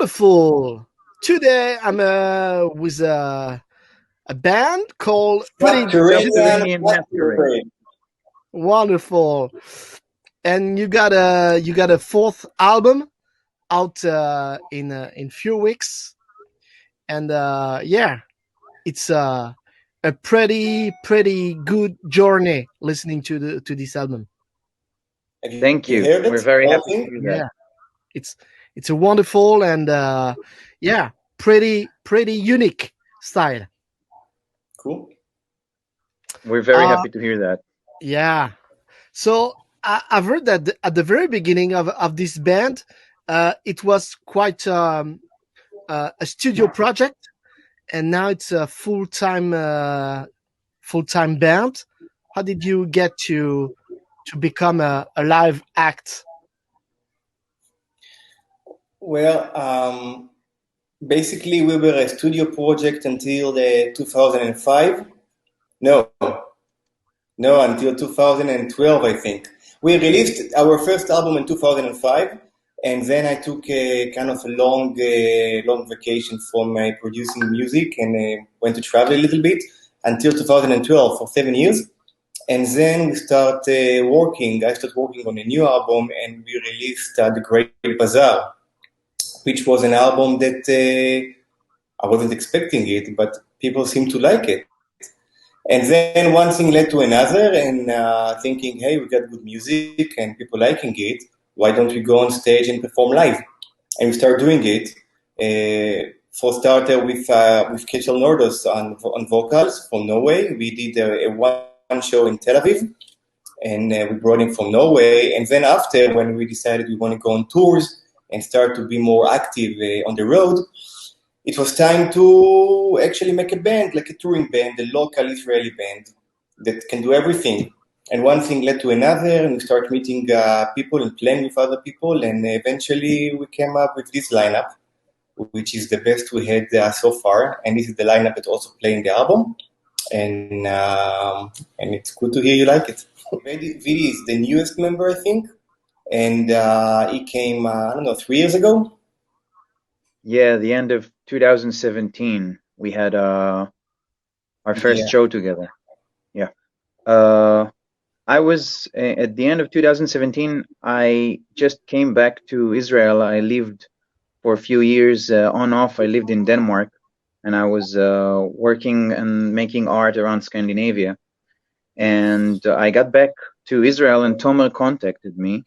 Wonderful. Today I'm with a band called Subterranean Masquerade. Wonderful. And you got a fourth album out in few weeks, and yeah, it's a pretty good journey listening to this album. Thank you. heard it? We're very Whole happy to thing? hear that. Yeah, it's a wonderful and yeah, pretty unique style. Cool. We're very Uh, happy to hear that. yeah. So I've heard that at the very beginning of this band, it was quite a studio project, and now it's a full time band. How did you get to become a live act? Well, basically, we were a studio project until 2005. No, until 2012, I think. We released our first album in 2005, and then I took a kind of a long vacation from producing music and went to travel a little bit until 2012 for 7 years. And then we start working. I started working on a new album, and we released The Great Bazaar, which was an album that I wasn't expecting it, but people seemed to like it. And then one thing led to another, and thinking, hey, we got good music and people liking it. Why don't we go on stage and perform live? And we started doing it. For starter, with Kechel Nordos on vocals from Norway. We did a one show in Tel Aviv, and we brought him from Norway. And then after, when we decided we want to go on tours and start to be more active on the road, it was time to actually make a band, like a touring band, a local Israeli band that can do everything. And one thing led to another, and we started meeting people and playing with other people, and eventually we came up with this lineup, which is the best we had so far. And this is the lineup that also playing the album, and it's good to hear you like it. Vidi is the newest member, I think, and he came, 3 years ago. Yeah, the end of 2017, we had our first show together. Yeah. I was at the end of 2017. I just came back to Israel. I lived for a few years on off. I lived in Denmark, and I was working and making art around Scandinavia. And I got back to Israel, and Tomer contacted me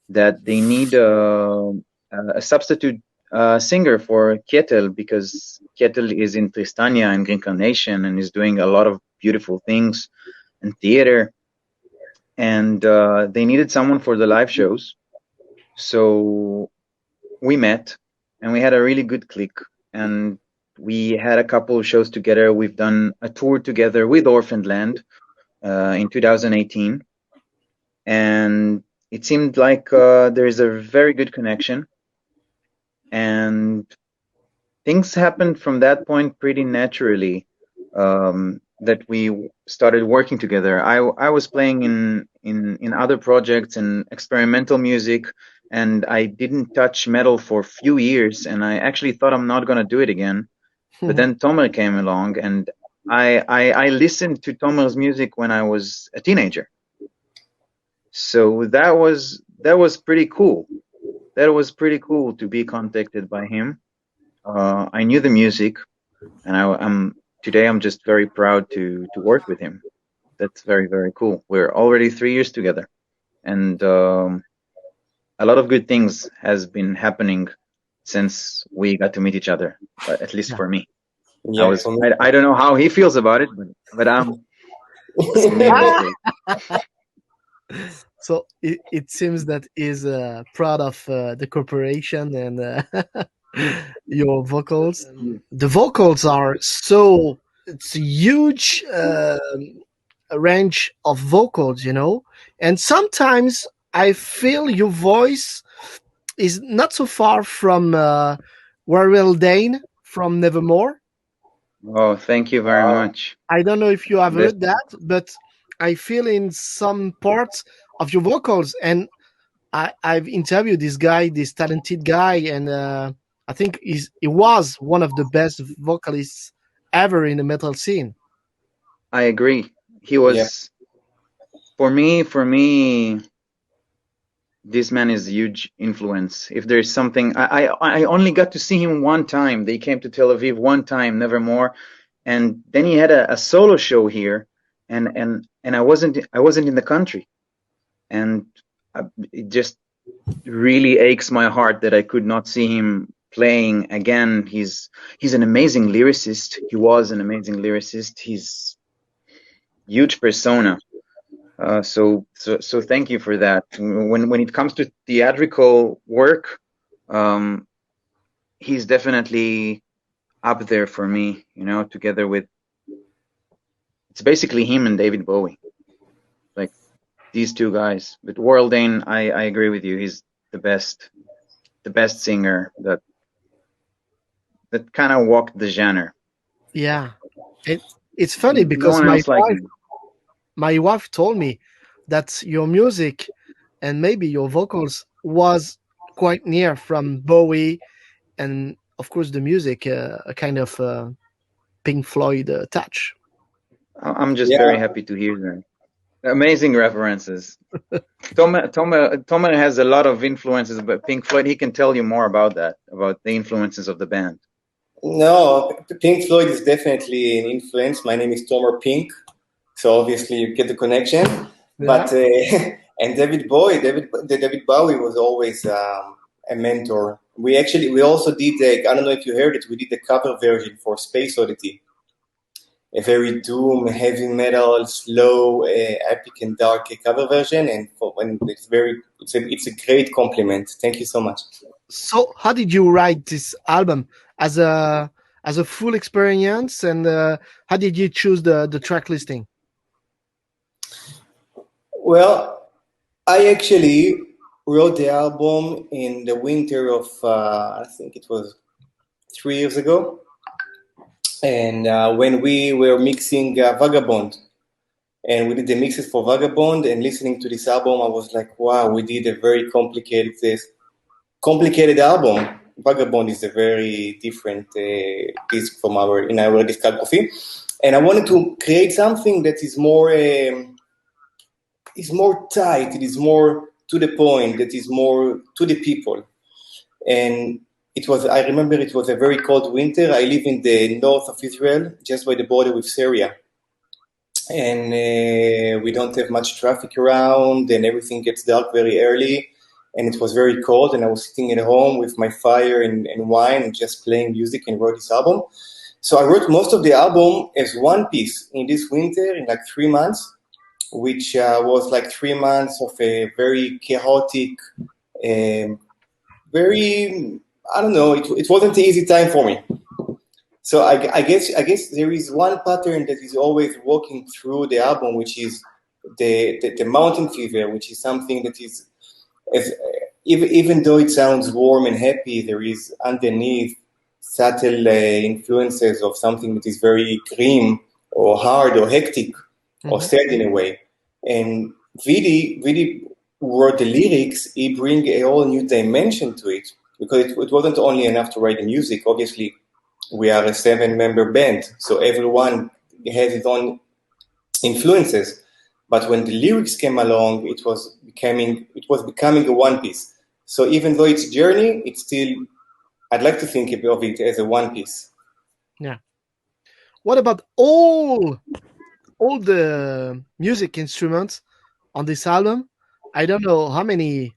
that they need a substitute singer for Kjetil, because Kjetil is in Tristania and Reincarnation and is doing a lot of beautiful things in theater. And they needed someone for the live shows. So we met, and we had a really good click. And we had a couple of shows together. We've done a tour together with Orphaned Land in 2018. And it seemed like there is a very good connection. And things happened from that point pretty naturally, that we started working together. I was playing in other projects and experimental music, and I didn't touch metal for a few years, and I actually thought I'm not going to do it again. But then Tomer came along, and I listened to Tomer's music when I was a teenager. So that was pretty cool. That was pretty cool to be contacted by him. I knew the music, and today I'm just very proud to work with him. That's very, very cool. We're already 3 years together, and a lot of good things has been happening since we got to meet each other. At least for me. Yeah, I don't know how he feels about it, but I'm. So it seems that he's proud of the corporation and your vocals. The vocals are it's a huge range of vocals, and sometimes I feel your voice is not so far from Warrell Dane from Nevermore. Oh, thank you very much. I don't know if you have heard that, but I feel in some parts of your vocals, and I've interviewed this guy, this talented guy, and I think he was one of the best vocalists ever in the metal scene. I agree. He Yeah. was for me, this man is a huge influence. If there's something, I only got to see him one time. They came to Tel Aviv one time, never more. And then he had a solo show here, and I wasn't in the country, and it just really aches my heart that I could not see him playing again. He's an amazing lyricist. He was an amazing lyricist. He's huge persona. So thank you for that. When it comes to theatrical work, um, he's definitely up there for me. Together with, it's basically him and David Bowie, like these two guys. But Warldane, I agree with you. He's the best singer that kind of walked the genre. Yeah, it's funny No because one else like him. my wife told me that your music and maybe your vocals was quite near from Bowie, and of course the music, a kind of Pink Floyd touch. I'm just Yeah. very happy to hear that. Amazing references. Tomer has a lot of influences, but Pink Floyd, he can tell you more about that, about the influences of the band. No, Pink Floyd is definitely an influence. My name is Tomer Pink, so obviously you get the connection. Yeah. But and David Bowie was always a mentor. We also did I don't know if you heard it. We did the cover version for Space Oddity, a very doom, heavy metal, slow, epic and dark cover version, and it's a great compliment. Thank you so much. So, how did you write this album as a full experience, and how did you choose the track listing? Well, I actually wrote the album in the winter of I think it was 3 years ago, and when we were mixing Vagabond, and we did the mixes for Vagabond, and listening to this album, I was like, wow, we did a very complicated album. Vagabond is a very different disc from in our discography, and I wanted to create something that is more tight. It is more to the point. That is more to the people. And I remember it was a very cold winter. I live in the north of Israel, just by the border with Syria, and we don't have much traffic around, and everything gets dark very early. And it was very cold, and I was sitting at home with my fire and wine and just playing music and wrote this album. So I wrote most of the album as one piece in this winter in like 3 months, which was like 3 months of a very chaotic, very, I don't know, it wasn't an easy time for me. So I guess there is one pattern that is always walking through the album, which is the mountain fever, which is something that is, even though it sounds warm and happy, there is underneath subtle influences of something that is very grim or hard or hectic or sad in a way. And Vidi wrote the lyrics. He bring a whole new dimension to it, because it wasn't only enough to write the music. Obviously, we are a 7-member band, so everyone has his own influences. But when the lyrics came along, it was becoming a one piece. So even though it's a journey, it's still, I'd like to think of it as a one piece. Yeah. What about all the music instruments on this album? I don't know how many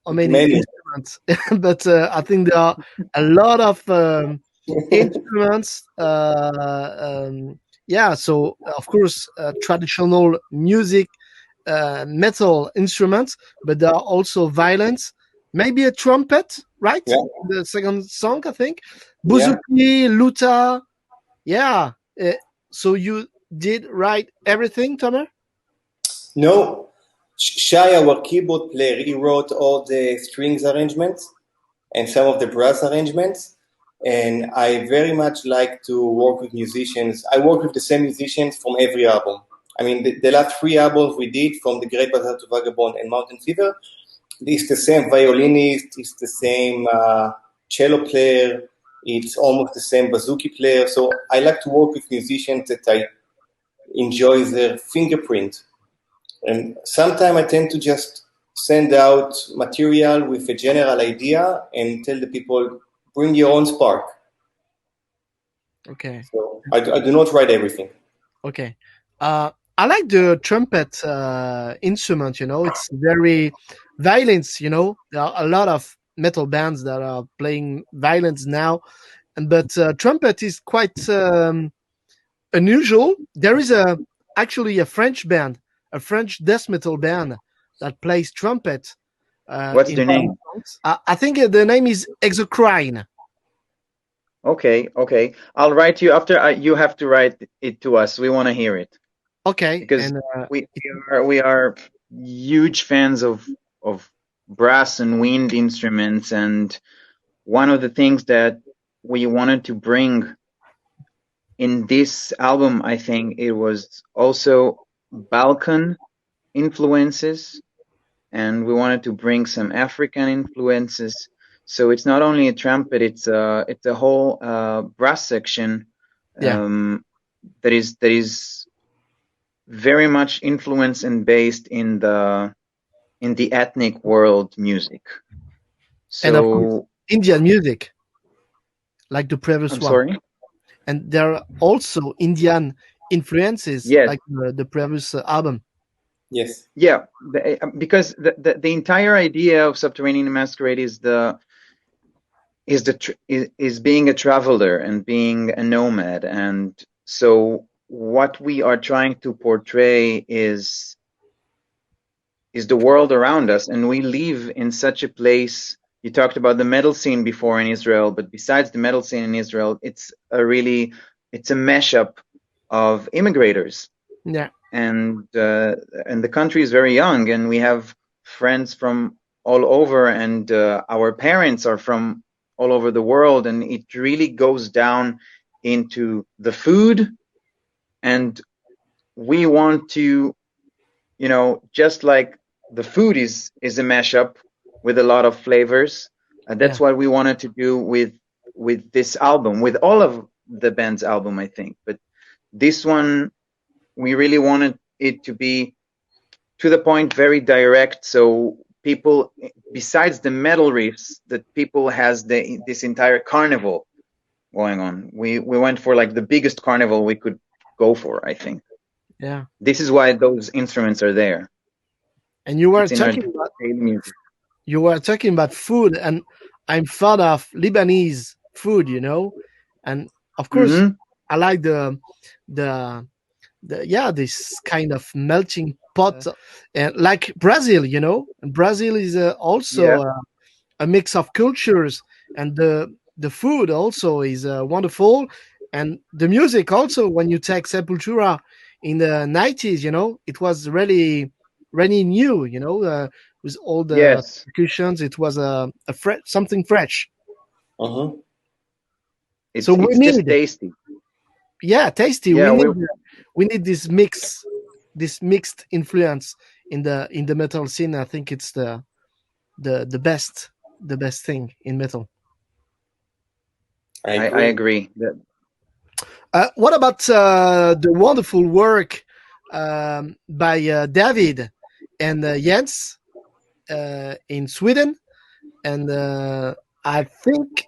Many. instruments, but I think there are a lot of instruments. Yeah, so of course, traditional music, metal instruments, but there are also violins, maybe a trumpet, right? Yeah. The second song, I think, Yeah. bouzouki, luta. Yeah. So you did write everything, Tomer? No, Shai, our keyboard player, he wrote all the strings arrangements and some of the brass arrangements. And I very much like to work with musicians. I work with the same musicians from every album. I mean, the last 3 albums we did, from The Great Bazaar to Vagabond and Mountain Fever, it's the same violinist, it's the same cello player. It's almost the same bouzouki player. So I like to work with musicians that I enjoy their fingerprint. And sometimes I tend to just send out material with a general idea and tell the people, bring your own spark. Okay. So I do not write everything. Okay. I like the trumpet instrument, it's very violence, There are a lot of metal bands that are playing violence now, but trumpet is quite unusual. There is actually a French band, a French death metal band that plays trumpet What's in their some name? songs. I think the name is Exocrine. Okay. I'll write you after. You have to write it to us. We want to hear it Okay, because and we are huge fans of brass and wind instruments, and one of the things that we wanted to bring in this album, I think it was also Balkan influences, and we wanted to bring some African influences. So it's not only a trumpet; it's a whole brass section yeah, that is very much influenced and based in the ethnic world music. and of course So Indian music like the previous I'm one. sorry. And there are also Indian influences Yes, like the previous album. Yes. yeah, because the entire idea of Subterranean Masquerade is being a traveler and being a nomad, and so what we are trying to portray is the world around us, and we live in such a place. You talked about the metal scene before in Israel, but besides the metal scene in Israel, it's a mashup of immigrators, Yeah, and the country is very young, and we have friends from all over, and our parents are from all over the world, and it really goes down into the food, and we want to, just like the food is a mashup with a lot of flavors. yeah, That's what we wanted to do with this album, with all of the band's album, I think. But this one, we really wanted it to be to the point, very direct. So people, besides the metal riffs, that people has this entire carnival going on. We went for like the biggest carnival we could go for, I think. yeah. This is why those instruments are there. And you were It's in our talking about daily music. food, and I'm fond of Lebanese food, and of course Mm-hmm. I like the yeah, this kind of melting pot, and like Brazil, Brazil is Yeah. also a mix of cultures, and the food also is wonderful, and the music also. When you take Sepultura in the 90s, it was really new, with all the Yes. percussions. It was something fresh. Uh-huh. So It's we it's just need, tasty. yeah, tasty. Yeah. We need this mixed influence in the metal scene. I think it's the best thing in metal. I I agree. agree. What about the wonderful work by David and Jens in Sweden? And I think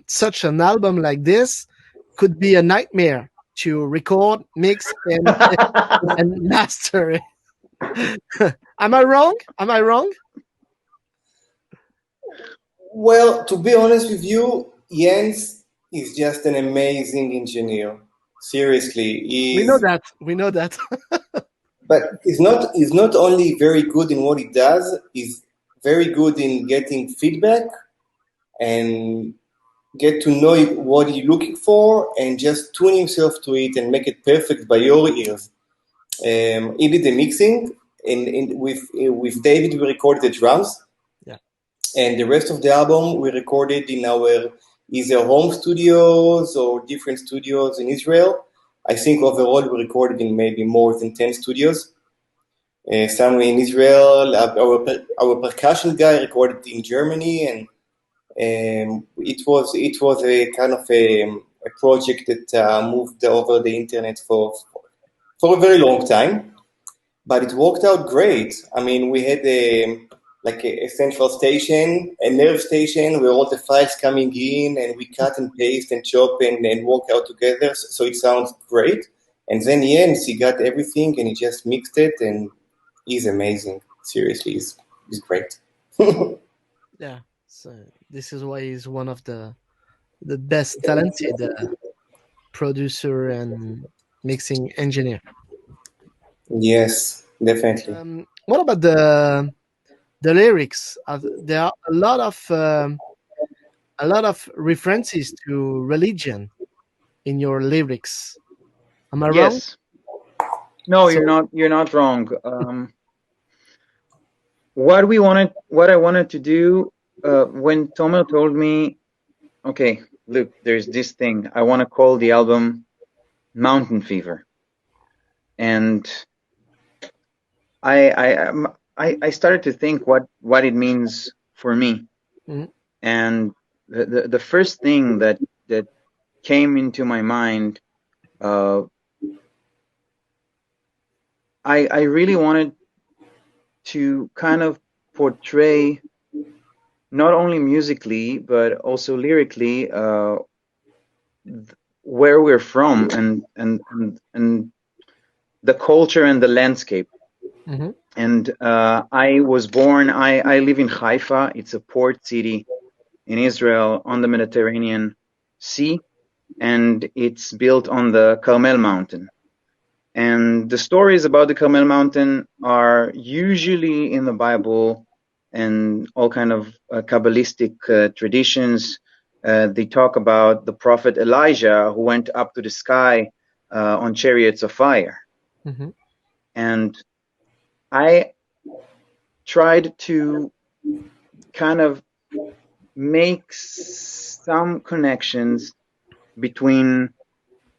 such an album like this, could be a nightmare to record, mix, and master. Am I wrong? Am I wrong? Well, to be honest with you, Jens is just an amazing engineer. Seriously, We know he's that. We know that. but he's not only very good in what he does, he's very good in getting feedback and get to know what you're looking for and just tune himself to it and make it perfect by your ears. He did the mixing, and with David we recorded the drums, Yeah. and the rest of the album we recorded in our either home studios or different studios in Israel. I think overall we recorded in maybe more than 10 studios. Somewhere in Israel, our percussion guy recorded in Germany, and It was a kind of a project that moved over the internet for a very long time, but it worked out great. I mean, we had a central station, a nerve station where all the files coming in, and we cut and paste and chop and work out together. So it sounds great. And then Jens, he got everything and he just mixed it, and he's amazing. Seriously, he's great. Yeah. So this is why he's one of the best talented producer and mixing engineer. Yes, definitely. What about the lyrics? There are a lot of references to religion in your lyrics. Am I wrong? Yes. No, So, you're not wrong. What I wanted to do, when Tomer told me, okay, look, there's this thing. I want to call the album Mountain Fever. And I started to think what it means for me. Mhm. And the first thing that came into my mind, I really wanted to kind of portray, not only musically but also lyrically, where we're from and the culture and the landscape. Mhm. And I was born. I live in Haifa. It's a port city in Israel on the Mediterranean Sea, and it's built on the Carmel Mountain. And the stories about the Carmel Mountain are usually in the Bible and all kind of Kabbalistic traditions. They talk about the prophet Elijah who went up to the sky on chariots of fire. Mhm. And I tried to kind of make some connections between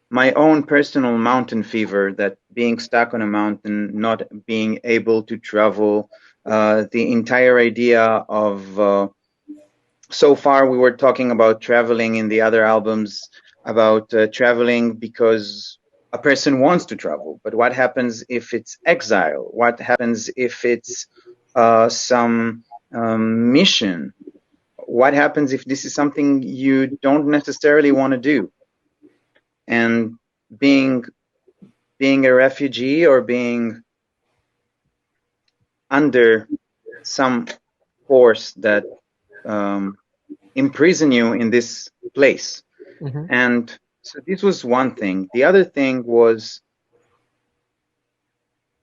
my own personal mountain fever, that being stuck on a mountain, not being able to travel, the entire idea of, so far we were talking about traveling in the other albums, about traveling because a person wants to travel. But what happens if it's exile? What happens if it's some mission? What happens if this is something you don't necessarily want to do? And being a refugee or being under some force that imprison you in this place. Mhm. And so this was one thing. The other thing was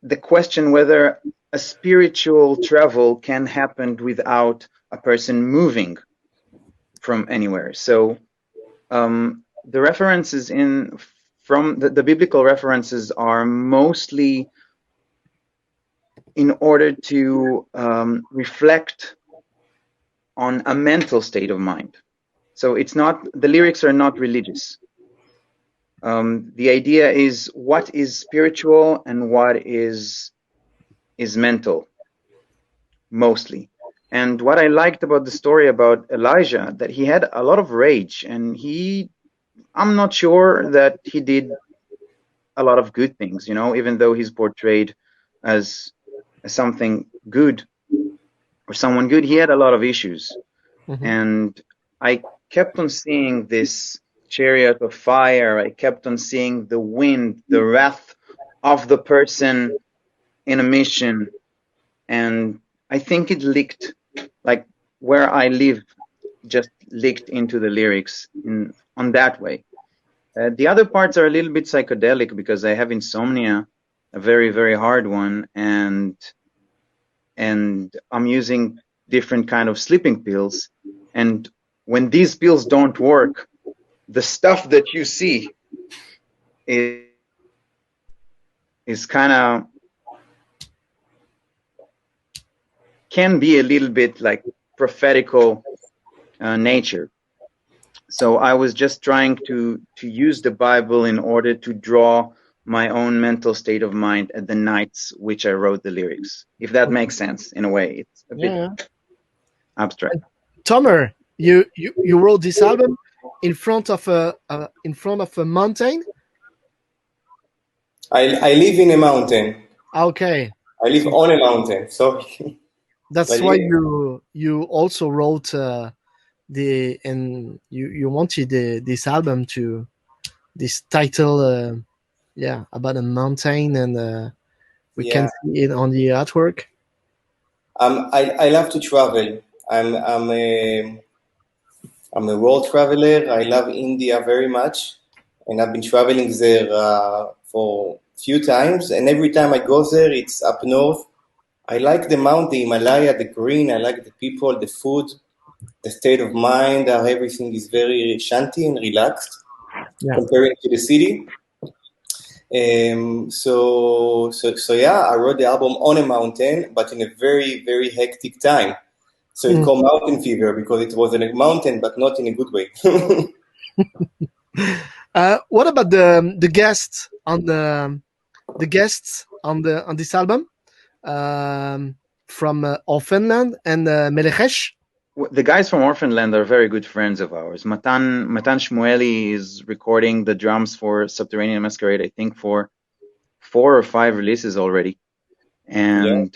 the question whether a spiritual travel can happen without a person moving from anywhere. So the references from the biblical references are mostly in order to reflect on a mental state of mind. So it's not, the lyrics are not religious. The idea is what is spiritual and what is mental, mostly. And what I liked about the story about Elijah, that he had a lot of rage, and I'm not sure that he did a lot of good things, even though he's portrayed as something good or someone good, he had a lot of issues. Mhm. And I kept on seeing this chariot of fire. I kept on seeing the wind, the wrath of the person in a mission. And I think it leaked, like where I live, just leaked into the lyrics on that way. The other parts are a little bit psychedelic because I have insomnia, a very, very hard one. And I'm using different kind of sleeping pills. And when these pills don't work, the stuff that you see is kind of, can be a little bit like prophetical nature. So I was just trying to use the Bible in order to draw my own mental state of mind at the nights which I wrote the lyrics, if that makes sense in a way. It's a bit Yeah. abstract. Tomer, you wrote this album in front of a mountain. I live in a mountain. Okay, I live on a mountain. So, that's but why yeah, you also wrote the and you wanted this album to this title, yeah, about a mountain, and we can yeah. see it on the artwork. I love to travel. I'm a world traveler. I love India very much, and I've been traveling there for few times. And every time I go there, it's up north. I like the mount, the Himalaya, the green. I like the people, the food, the state of mind. Everything is very shanty and relaxed Yeah. comparing to the city. So yeah, I wrote the album on a mountain, but in a very, very hectic time. So it Mm. called Mountain Fever because it was in a mountain, but not in a good way. What about the guests on the guests on this album, um, from Orphanland and Melechesh? The guys from Orphanland are very good friends of ours. Matan Shmueli is recording the drums for Subterranean Masquerade, I think, for 4 or 5 releases already. Yeah,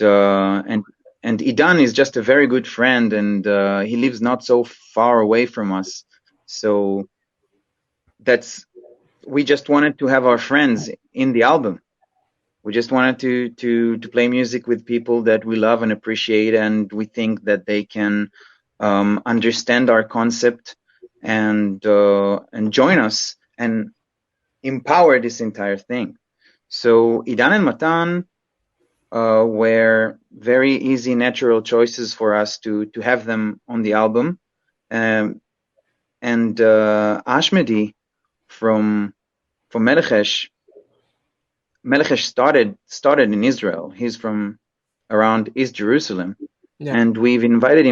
And Idan is just a very good friend, and he lives not so far away from us. So we just wanted to have our friends in the album. We just wanted to play music with people that we love and appreciate, and we think that they can understand our concept and join us and empower this entire thing. So Idan and Matan were very easy, natural choices for us to have them on the album. And Ashmedi from Melechesh started in Israel. He's from around East Jerusalem, Yeah. and we have invited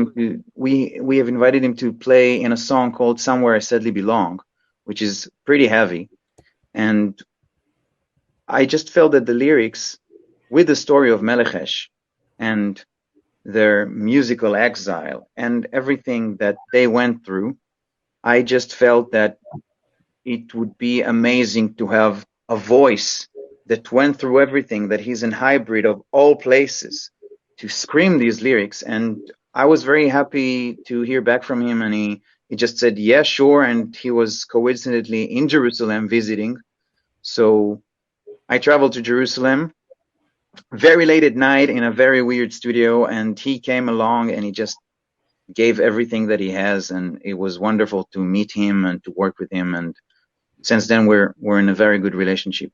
him to play in a song called "Somewhere I Sadly Belong," which is pretty heavy. And I just felt that the lyrics, with the story of Melechesh and their musical exile and everything that they went through, I just felt that it would be amazing to have a voice that went through everything, that he's a hybrid of all places, to scream these lyrics. And I was very happy to hear back from him, and he just said, yeah, sure. And he was coincidentally in Jerusalem visiting. So I traveled to Jerusalem very late at night in a very weird studio, and he came along and he just gave everything that he has, and it was wonderful to meet him and to work with him. And since then we're in a very good relationship.